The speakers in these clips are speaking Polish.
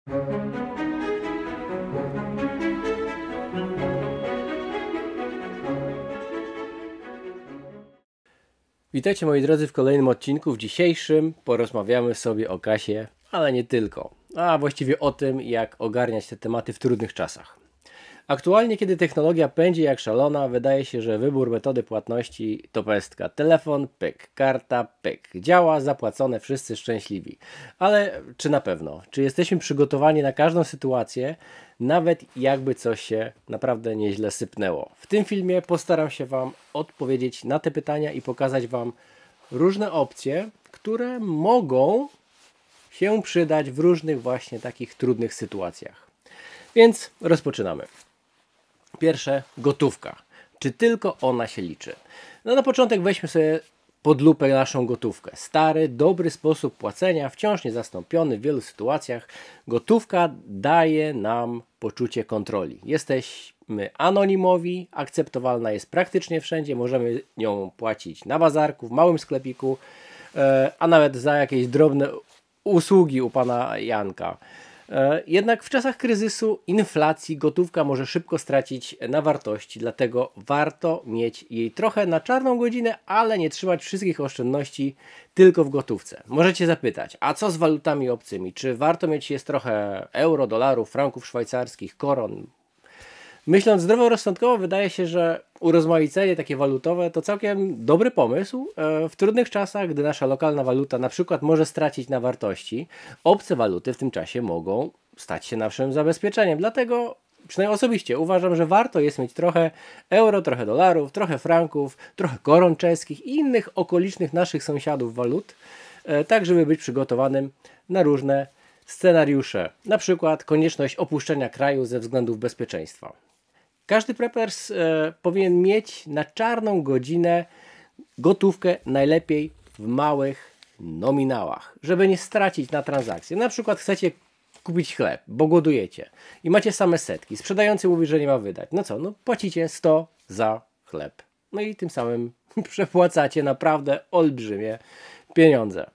Witajcie moi drodzy w kolejnym odcinku. W dzisiejszym porozmawiamy sobie o kasie, ale nie tylko, a właściwie o tym, jak ogarniać te tematy w trudnych czasach. Aktualnie, kiedy technologia pędzi jak szalona, wydaje się, że wybór metody płatności to pestka. Telefon, pyk, karta, pyk. Działa, zapłacone, wszyscy szczęśliwi. Ale czy na pewno? Czy jesteśmy przygotowani na każdą sytuację, nawet jakby coś się naprawdę nieźle sypnęło? W tym filmie postaram się Wam odpowiedzieć na te pytania i pokazać Wam różne opcje, które mogą się przydać w różnych właśnie takich trudnych sytuacjach. Więc rozpoczynamy. Pierwsze, gotówka. Czy tylko ona się liczy? No na początek weźmy sobie pod lupę naszą gotówkę. Stary, dobry sposób płacenia, wciąż niezastąpiony w wielu sytuacjach. Gotówka daje nam poczucie kontroli. Jesteśmy anonimowi, akceptowalna jest praktycznie wszędzie. Możemy nią płacić na bazarku, w małym sklepiku, a nawet za jakieś drobne usługi u pana Janka. Jednak w czasach kryzysu, inflacji, gotówka może szybko stracić na wartości, dlatego warto mieć jej trochę na czarną godzinę, ale nie trzymać wszystkich oszczędności tylko w gotówce. Możecie zapytać, a co z walutami obcymi? Czy warto mieć jest trochę euro, dolarów, franków szwajcarskich, koron? Myśląc zdroworozsądkowo, wydaje się, że urozmaicenie takie walutowe to całkiem dobry pomysł. W trudnych czasach, gdy nasza lokalna waluta na przykład może stracić na wartości, obce waluty w tym czasie mogą stać się naszym zabezpieczeniem. Dlatego przynajmniej osobiście uważam, że warto jest mieć trochę euro, trochę dolarów, trochę franków, trochę koron czeskich i innych okolicznych naszych sąsiadów walut, tak żeby być przygotowanym na różne scenariusze. Na przykład konieczność opuszczenia kraju ze względów bezpieczeństwa. Każdy preppers powinien mieć na czarną godzinę gotówkę, najlepiej w małych nominałach, żeby nie stracić na transakcję. Na przykład chcecie kupić chleb, bo głodujecie i macie same setki. Sprzedający mówi, że nie ma wydać. No co, no płacicie 100 za chleb. No i tym samym przepłacacie naprawdę olbrzymie pieniądze.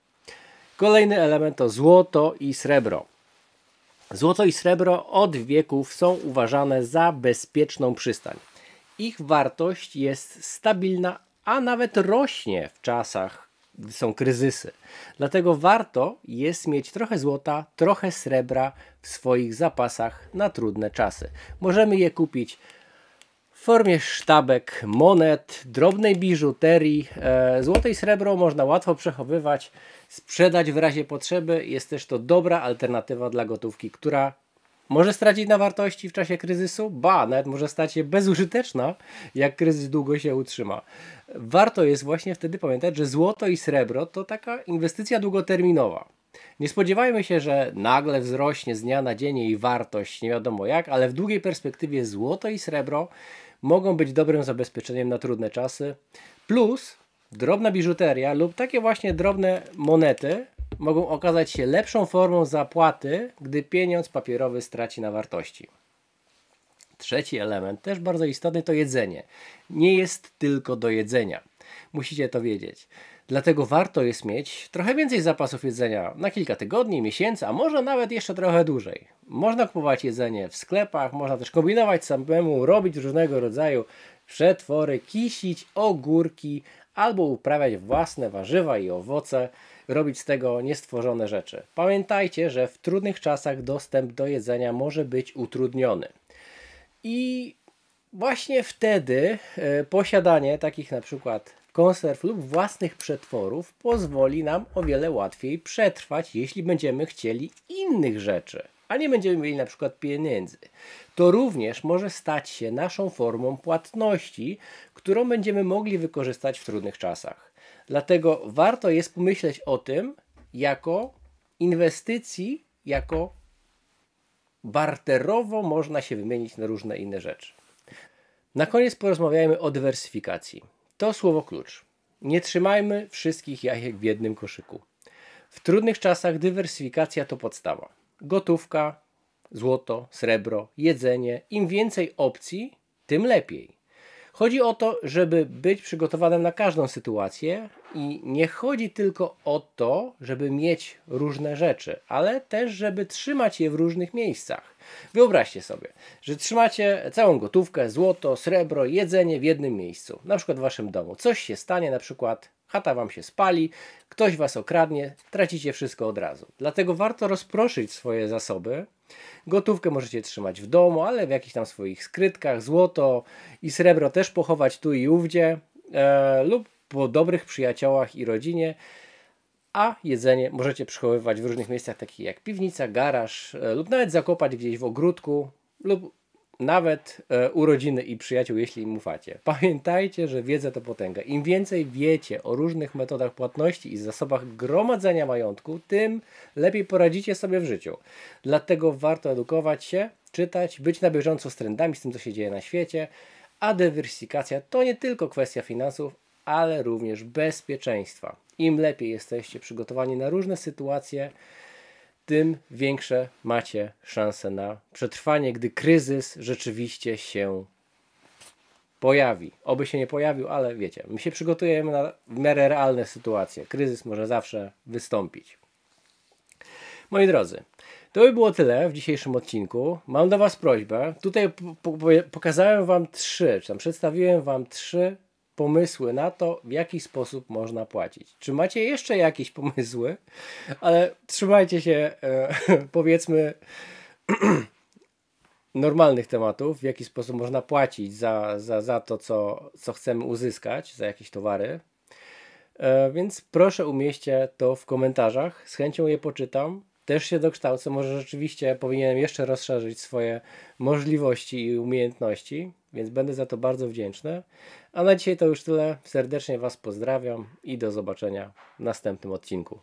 Kolejny element to złoto i srebro. Złoto i srebro od wieków są uważane za bezpieczną przystań. Ich wartość jest stabilna, a nawet rośnie w czasach, gdy są kryzysy. Dlatego warto jest mieć trochę złota, trochę srebra w swoich zapasach na trudne czasy. Możemy je kupić w formie sztabek, monet, drobnej biżuterii. Złoto i srebro można łatwo przechowywać, sprzedać w razie potrzeby. Jest też to dobra alternatywa dla gotówki, która może stracić na wartości w czasie kryzysu, nawet może stać się bezużyteczna, jak kryzys długo się utrzyma. Warto jest właśnie wtedy pamiętać, że złoto i srebro to taka inwestycja długoterminowa. Nie spodziewajmy się, że nagle wzrośnie z dnia na dzień jej wartość, nie wiadomo jak, ale w długiej perspektywie złoto i srebro mogą być dobrym zabezpieczeniem na trudne czasy. Plus drobna biżuteria lub takie właśnie drobne monety mogą okazać się lepszą formą zapłaty, gdy pieniądz papierowy straci na wartości. Trzeci element, też bardzo istotny, to jedzenie. Nie jest tylko do jedzenia. Musicie to wiedzieć. Dlatego warto jest mieć trochę więcej zapasów jedzenia na kilka tygodni, miesięcy, a może nawet jeszcze trochę dłużej. Można kupować jedzenie w sklepach, można też kombinować samemu, robić różnego rodzaju przetwory, kisić ogórki albo uprawiać własne warzywa i owoce, robić z tego niestworzone rzeczy. Pamiętajcie, że w trudnych czasach dostęp do jedzenia może być utrudniony. I właśnie wtedy posiadanie takich na przykład konserw lub własnych przetworów pozwoli nam o wiele łatwiej przetrwać, jeśli będziemy chcieli innych rzeczy, a nie będziemy mieli na przykład pieniędzy. To również może stać się naszą formą płatności, którą będziemy mogli wykorzystać w trudnych czasach. Dlatego warto jest pomyśleć o tym jako inwestycji, jako barterowo można się wymienić na różne inne rzeczy. Na koniec porozmawiajmy o dywersyfikacji. To słowo klucz. Nie trzymajmy wszystkich jajek w jednym koszyku. W trudnych czasach dywersyfikacja to podstawa. Gotówka, złoto, srebro, jedzenie. Im więcej opcji, tym lepiej. Chodzi o to, żeby być przygotowanym na każdą sytuację i nie chodzi tylko o to, żeby mieć różne rzeczy, ale też, żeby trzymać je w różnych miejscach. Wyobraźcie sobie, że trzymacie całą gotówkę, złoto, srebro, jedzenie w jednym miejscu, na przykład w waszym domu. Coś się stanie, na przykład chata wam się spali, ktoś was okradnie, tracicie wszystko od razu. Dlatego warto rozproszyć swoje zasoby. Gotówkę możecie trzymać w domu, ale w jakichś tam swoich skrytkach, złoto i srebro też pochować tu i ówdzie lub po dobrych przyjaciołach i rodzinie, a jedzenie możecie przechowywać w różnych miejscach takich jak piwnica, garaż lub nawet zakopać gdzieś w ogródku lub nawet u rodziny i przyjaciół, jeśli im ufacie. Pamiętajcie, że wiedza to potęga. Im więcej wiecie o różnych metodach płatności i zasobach gromadzenia majątku, tym lepiej poradzicie sobie w życiu. Dlatego warto edukować się, czytać, być na bieżąco z trendami, z tym, co się dzieje na świecie, a dywersyfikacja to nie tylko kwestia finansów, ale również bezpieczeństwa. Im lepiej jesteście przygotowani na różne sytuacje, tym większe macie szanse na przetrwanie, gdy kryzys rzeczywiście się pojawi. Oby się nie pojawił, ale wiecie, my się przygotujemy na w miarę realne sytuacje. Kryzys może zawsze wystąpić. Moi drodzy, to by było tyle w dzisiejszym odcinku. Mam do was prośbę. Tutaj pokazałem wam przedstawiłem wam trzy pomysły na to, w jaki sposób można płacić. Czy macie jeszcze jakieś pomysły? Ale trzymajcie się, powiedzmy, normalnych tematów, w jaki sposób można płacić za to, co chcemy uzyskać, za jakieś towary. Więc proszę umieśćcie to w komentarzach. Z chęcią je poczytam. Też się dokształcę. Może rzeczywiście powinienem jeszcze rozszerzyć swoje możliwości i umiejętności, więc będę za to bardzo wdzięczny. A na dzisiaj to już tyle. Serdecznie was pozdrawiam i do zobaczenia w następnym odcinku.